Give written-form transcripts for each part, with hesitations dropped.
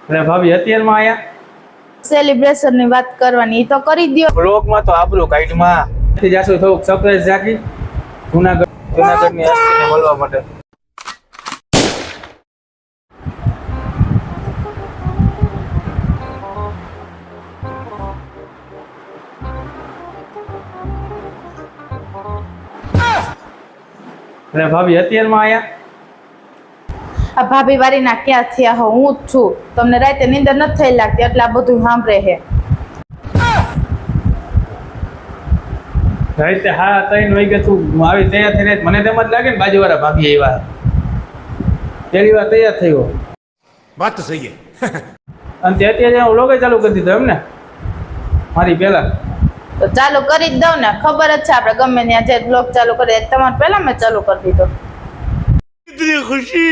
એટલે ભાભી અત્યારમાં આયા સેલિબ્રેશન ની વાત કરવાની ઈ તો કરી દ્યો. બ્લોગમાં તો આબરૂ કાઢમાં જાશું થોડુંક સરપ્રાઈઝ રાખી જુનાગઢની હસ્તીને મળવા માટે. એટલે ભાભી અત્યારમાં આયા આ ભાભી વારી ના ક્યાં થયા હો, હું જ છું. તમને રાતે નીંદર નથી થઈ લાગતી એટલે આ બધું સાંભળે હે. રાતે હા 3 વાગે તું આવી તૈયાર થઈને મને તેમ જ લાગે ને બાજુવાળા ભાભી આવ્યા પહેલી વાર તૈયાર થયો. વાત તો સહી હે. અને તે અત્યારે હું લોગે ચાલુ કરી દીધો એમ ને મારી પહેલા. તો ચાલુ કરી જ દઉં ને, ખબર જ છે આપણે ગમે ત્યાં જે બ્લોગ ચાલુ કરીએ તમારે પહેલા મેં ચાલુ કરી દીધો. इतनी खुशी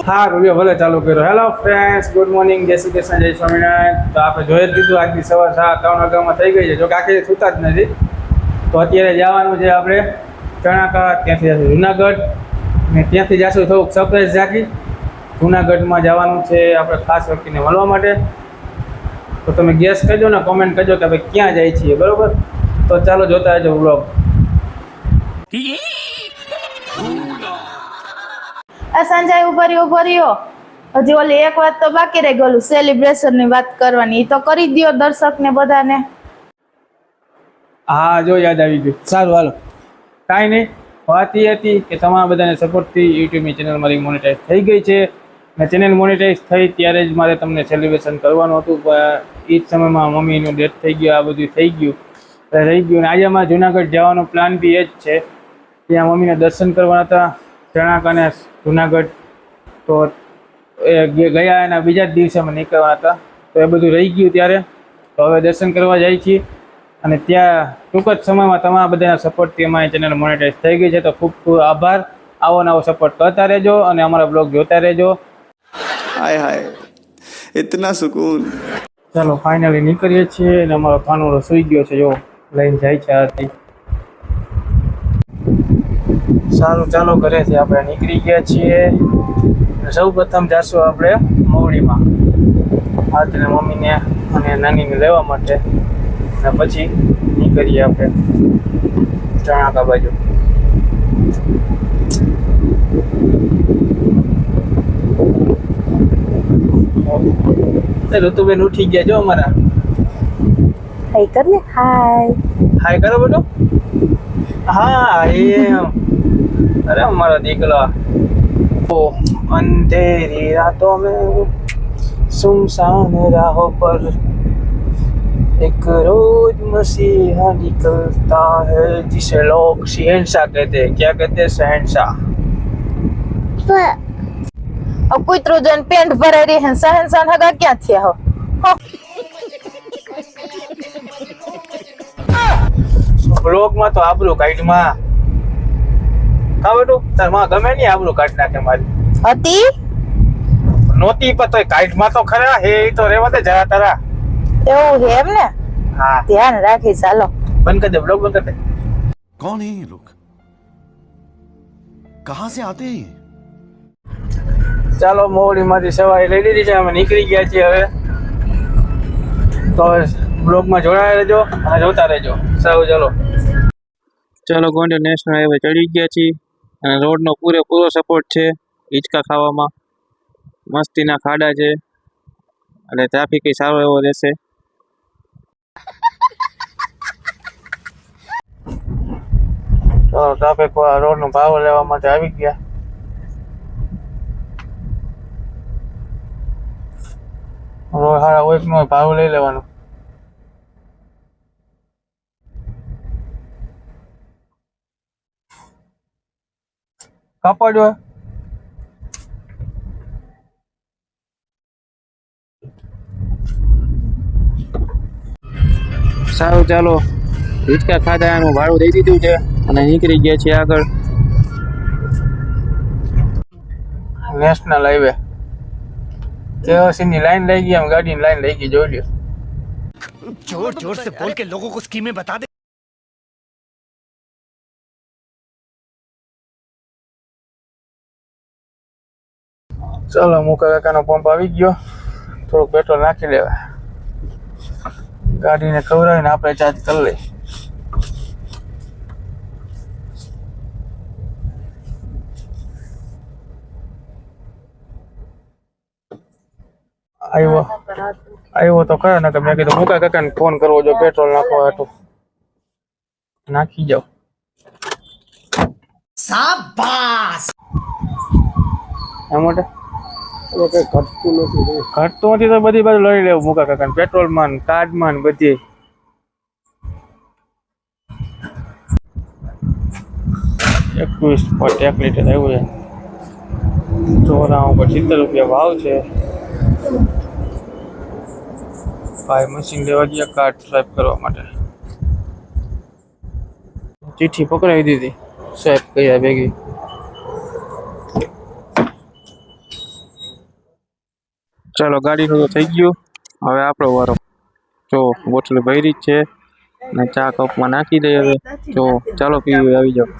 હા રૂપિયા ભલે ચાલુ કર્યો. હેલો ફ્રેન્ડ્સ, ગુડ મોર્નિંગ, જય શ્રી કૃષ્ણ, જય સ્વામિનારાયણ. તો આપણે જોઈ જ લીધું આજની સવાર 3 વાગ્યામાં થઈ ગઈ છે. જો કે આખી સૂતા જ નથી. તો અત્યારે જવાનું છે આપણે ચણાકા, ત્યાંથી જશું જુનાગઢ ને ત્યાંથી જશું થોડુંક સરપ્રાઈઝ રાખી જુનાગઢમાં જવાનું છે આપણે ખાસ વ્યક્તિને મળવા માટે. તો તમે ગેસ કરજો ને કોમેન્ટ કરજો કે ભાઈ ક્યાં જાય છીએ, બરોબર? તો ચાલો જોતા રહેજો વ્લોગ. આ સંજય ઉભા રહ્યો. હજી ઓલી એક વાત તો બાકી રહી ગયેલું, સેલિબ્રેશન ની વાત કરવાની ઈ તો કરી દ્યો દર્શક ને બધાને. હા જો યાદ આવી ગયું. સારું હાલો, કાંઈ નહીં. વાત એ હતી કે તમારા બધાને સપોર્ટથી યુટ્યુબની ચેનલ મારી મોનેટાઈઝ થઈ ગઈ છે અને ચેનલ મોનેટાઈઝ થઈ ત્યારે જ મારે તમને સેલિબ્રેશન કરવાનું હતું, પણ એ જ સમયમાં મમ્મીનું ડેથ થઈ ગયું, આ બધું થઈ ગયું રહી ગયું. અને આજે અમારે જુનાગઢ જવાનો પ્લાન બી એ જ છે. ત્યાં મમ્મીને દર્શન કરવાના હતા ચણાકાને જુનાગઢ. તો એ ગયા એના બીજા જ દિવસે અમે નીકળવાના હતા, તો એ બધું રહી ગયું ત્યારે. તો હવે દર્શન કરવા જાય છીએ અને ત્યાં ટૂંક જ સમયમાં તમારા બધાના સપોર્ટથી અમારી ચેનલ મોનેટાઈઝ થઈ ગઈ છે. તો ખૂબ ખૂબ આભાર. આવો નવો સપોર્ટ કરતા રહેજો અને અમારા બ્લોગ જોતા રહેજો. हाय हाय इतना सुकून. ચાલો ફાઇનલી નીકળીએ છીએ અને અમારો કાનુડો સૂઈ ગયો છે, જો લઈને જાય છે આરતી. સારું ચાલો ઘરેથી આપણે નીકળી ગયા છીએ. સૌ પ્રથમ જાશું આપણે મોવડીમાં આરતીને મમ્મીને અને નાનીને લેવા માટે અને પછી નીકળીએ આપણે ચણાકા બાજુ. ઋતુબેન ઉઠી ગયા જો અમારા. હાય કર લે, હાય. હાય કરો બેટો. હા એમ. અરે અમારા દીકરા. ઓ અંધેરી રાતों में सुनसान राहों पर एक रोज मसीहा निकलता है जिसे लोग शहंशाह कहते हैं. क्या कहते हैं? शहंशाह. अब કૂતરું જોઈને પેન્ટ ભરાઈ રહી હે, સહેનસાન હગા ક્યાં થયા હો. બ્લોગમાં તો આબરૂ કાઢમાં કા બેટું તાર માં ગમે નહીં આબરૂ કાઢ નાખે મારી. હતી નોતી પણ તોય કાઢમાં તો ખરા હે. એ તો રેવા દે જરા તારા. એવું છે એમ ને? હા ધ્યાન રાખી. ચાલો બંધ કરી દે, બ્લોગ બંધ કરી દે. कौन है ये लोग? कहां से आते हैं? ચાલો મોવડીમાંથી સવારી લઈ લીધી છે, અમે નીકળી ગયા છીએ હવે. તો બ્લોગમાં જોડાયા રહેજો અને જોતા રહેજો. સારું ચાલો. ચાલો ગોંડલ નેશનલ હાઈવે ચડી ગયા છીએ અને રોડનો પૂરેપૂરો સપોર્ટ છે. હિંચકા ખાવામાં મસ્તીના ખાડા છે એટલે ટ્રાફિક સારો એવો રહેશે. તો ટ્રાફિક રોડનો ભાવ લેવા માટે આવી ગયા. રોડ સારા હોય કે ન હોય, ભાવ લઈ લેવાનો. કાપડ હોય સારું ચાલો. હિંચકા ખાધા એનું ભાડું દઈ દીધું છે અને નીકળી ગયા છીએ આગળ નેશનલ હાઈવે. કેઓસીની લાઈન લઈ ગઈ, એમ ગાડીની લાઈન લઈ ગઈ, જોઈ લ્યો. जोर जोर से बोल के लोगों को स्कीमें बता दे. ચાલો મુકા કાકાનો પંપ આવી ગયો, થોડુંક પેટ્રોલ નાખી લેવા, ગાડીને ખવડાવીને આપણે ચાર્જ કરી લઈ. આવ્યો તો ખરા, ને મેં કીધું મુકા કાકાને ફોન કરવો, જો પેટ્રોલ નાખવા હતું નાખી જાઓ. આ માટે ઘટતું નથી તો બધી બાજુ લઈ લેવું મુકા કાકા, પેટ્રોલ માં કાર્ડ માં બધી. 21.1 લીટર આવ્યું છે, 74 રૂપિયા ભાવ છે. ભાઈ મશીન લેવા ગયા કાર્ડ સ્વાઈપ કરવા માટે, ચિઠ્ઠી પકડાવી દીધી સ્વાઈપ કર્યા ભેગી. ચાલો ગાડીનું તો થઈ ગયું, હવે આપણો વારો. જો બોટલ ભરી જ છે ને ચા કપમાં નાખી દઈએ હવે. જો ચાલો પીવું આવી જાઓ.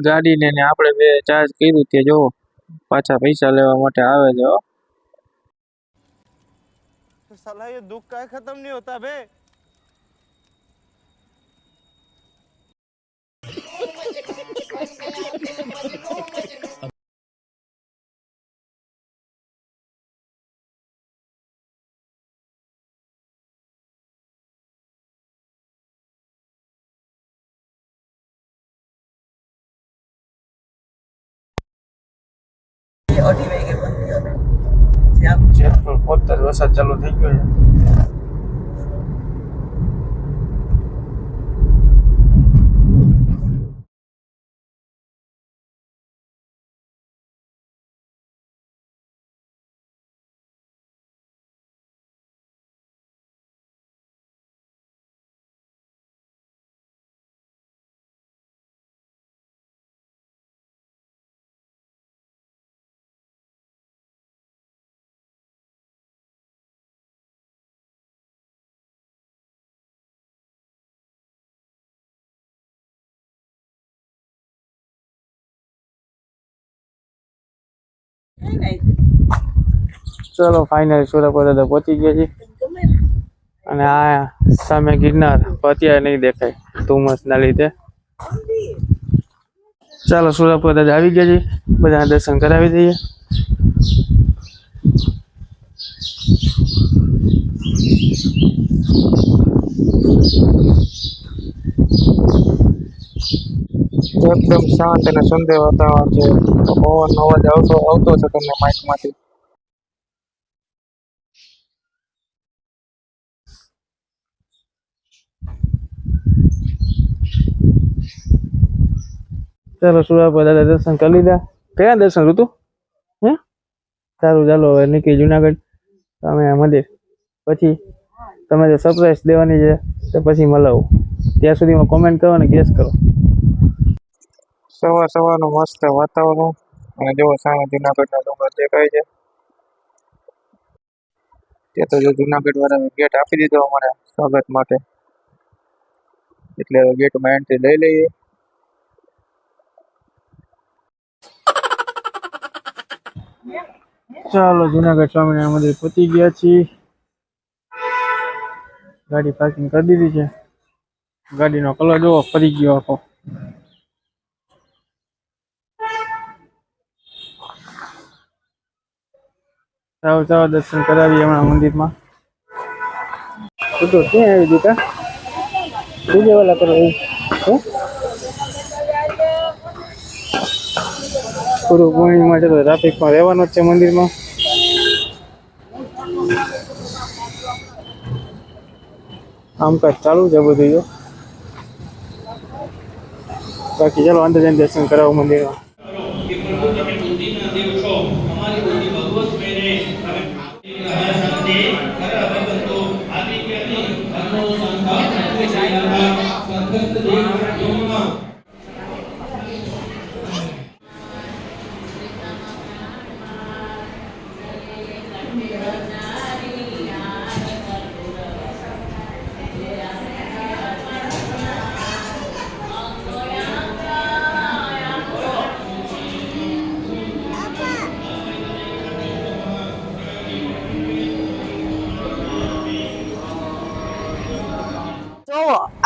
ગાડીને ને આપણે બે ચાર્જ કર્યું તે જો પાછા પૈસા લેવા માટે આવે છે. साला ये दुख का खत्म नहीं होता बे. જેતપુર પોતર વરસાદ ચાલુ થઈ ગયો છે. ચલો ફાઇનલ સુરપુર દાદા પહોંચી ગયા છે, અને આ સામે ગિરનાર અત્યારે નહીં દેખાય ધુમ્મસ ના લીધે. ચાલો સુરપુર દાદા આવી ગયા છે, બધા દર્શન કરાવી દઈએ. એકદમ શાંત અને સુંદર વાતાવરણ છે. પવનનો અવાજ આવતો છે તમને માઇકમાંથી. ચાલો સુરપુર દાદા દર્શન કરી લીધા. કયા દર્શન ઋતુ? હે સારું, ચાલો હવે નીકળી જુનાગઢ તમે મંદિર. પછી તમે જે સરપ્રાઈઝ દેવાની છે તો પછી મળાવું. ત્યાં સુધીમાં કોમેન્ટ કરો અને ગેસ કરો. સવારનું મસ્ત વાતાવરણ, અને જો સામે જુનાગઢના ડુંગર દેખાય છે. ત્યાં તો જો જુનાગઢ વાળા ગેટ આપી દીધો અમારે સ્વાગત માટે, એટલે ગેટમાં એન્ટ્રી લઈ લઈએ. ચાલો જુનાગઢ સ્વામિનારાયણ મંદિર પહોંચી ગયા છીએ. ગાડી પાર્કિંગ કરી દીધી છે. ગાડીનો કલર જોવો ફરી ગયો આખો. ચાલો દર્શન કરાવીએ હમણાં મંદિરમાં. તો ક્યાં આવી દીધા પૂજા વાલા કરો થોડું પૂર્ણિમા છે તો ટ્રાફિકમાં રહેવાનો જ છે મંદિરમાં. કામકાજ ચાલુ છે બધું. જો બાકી ચાલો અંદર જઈને દર્શન કરાવો મંદિરમાં.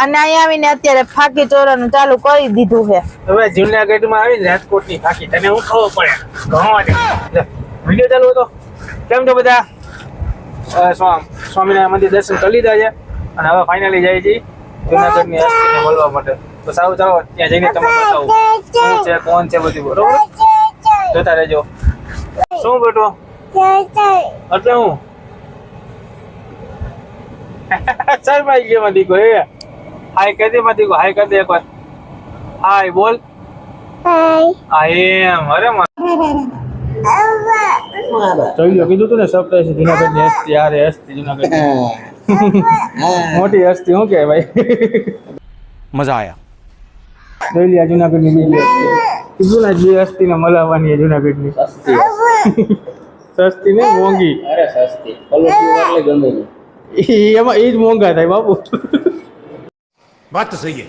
અને અહીંયા આવીને અત્યારે ફાકી ચોરવાનું ચાલુ કરી દીધું છે. હવે જુનાગઢમાં આવીને રાજકોટની ફાકી તને હું ખબર પડે વિડીયો ચાલુ હતો. કેમ છો બધા? સ્વામિનારાયણ મંદિર દર્શન કરી લીધા છે અને હવે ફાઇનલી જાય છે જુનાગઢની હસ્તીને મળવા માટે. તો સારું ચાલો ત્યાં જઈને તમને બતાવું શું છે કોણ છે બધું, બરોબર? જોતા રહેજો. શું બેટો એટલે હું ચાલ ભાઈ ગયો માં દીકો એ હાય કહી દે માં દીકો, હાય કરી દે એકવાર. હાય બોલ. હા એમ અરે જોઈ લો, કીધું તું ને સરપ્રાઈઝ છે જુનાગઢની હસ્તી. યારે હસ્તી જુનાગઢ મોટી હસ્તી શું કે ભાઈ. मजा आया. જોઈ લે જુનાગઢની બીજી હસ્તી. કીધું ને જે હસ્તીને મળવાની જુનાગઢની સસ્તી ને મોંઘી. અરે સસ્તી ક્વોલિટી એટલે ગમે નહીં. એમાં એ જ મોંઘા થાય બાપુ. बात तो सही है.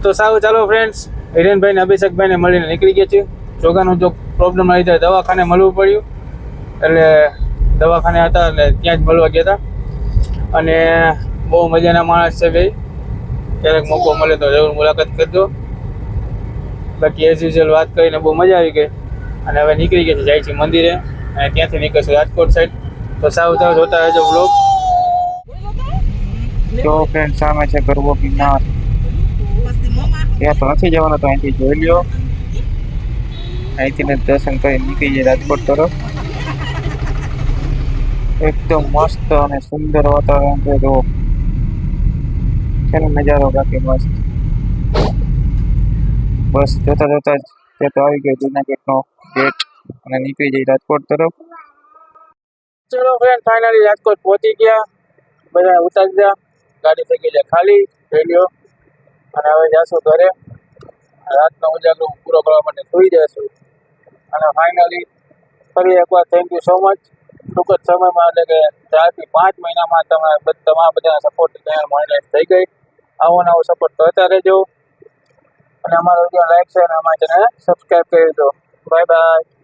તો સારું ચાલો ફ્રેન્ડ્સ, હિરેનભાઈ ને અભિષેકભાઈ ને મળીને નીકળી ગયા છે. ચોગાનું જો પ્રોબ્લેમ આવી જાય દવાખાને મળવું પડ્યું, એટલે દવાખાને હતા એટલે ત્યાં જ મળવા ગયા હતા. અને બહુ મજાના માણસ છે ભાઈ, ક્યારેક મોકો મળે તો જરૂર મુલાકાત કરજો. બાકી એઝ યુઝ્યુઅલ વાત કરીને બહુ મજા આવી ગઈ અને હવે નીકળી ગયા છે, જાય છે મંદિરે અને ત્યાંથી નીકળશે રાજકોટ સાઈડ. તો સારું ચાલો જોતા રહેજો બ્લોગ. તો ફ્રેન્ડ સામે છે ગરબો ગિરનાર, ત્યાં તો નથી જવાનું, તો અહીંથી જોઈ લ્યો. અહીંથી દર્શન કરી નીકળી જાય રાજકોટ તરફ. એકદમ મસ્ત અને સુંદર વાતાવરણ છે. જો છે ને નજારો બાકી મસ્ત. બસ જોતા જોતા જ તે તો આવી ગયો જુનાગઢનો ગેટ અને નીકળી જાય રાજકોટ તરફ. ચલો ફ્રેન્ડ ફાઇનલી રાજકોટ પહોંચી ગયા, બધા ઉતારી ગયા, ગાડી થઈ ગઈ છે ખાલી, જોઈ લ્યો. અને હવે જાશું ઘરે, રાતનો ઉજાગરો પૂરો કરવા માટે સુઈ જશું. અને ફાઇનલી ફરી એકવાર થેન્ક યુ સો મચ. ટૂંક જ સમયમાં એટલે કે 4 થી 5 મહિનામાં તમારા બધાના સપોર્ટની ચેનલ મોનેટાઈઝ થઈ ગઈ. આવો નવો સપોર્ટ કરતા રહેજો અને અમારો વિડીયો લાઈક છે અને અમારા ચેનલ સબસ્ક્રાઈબ કરી દો. Bye bye.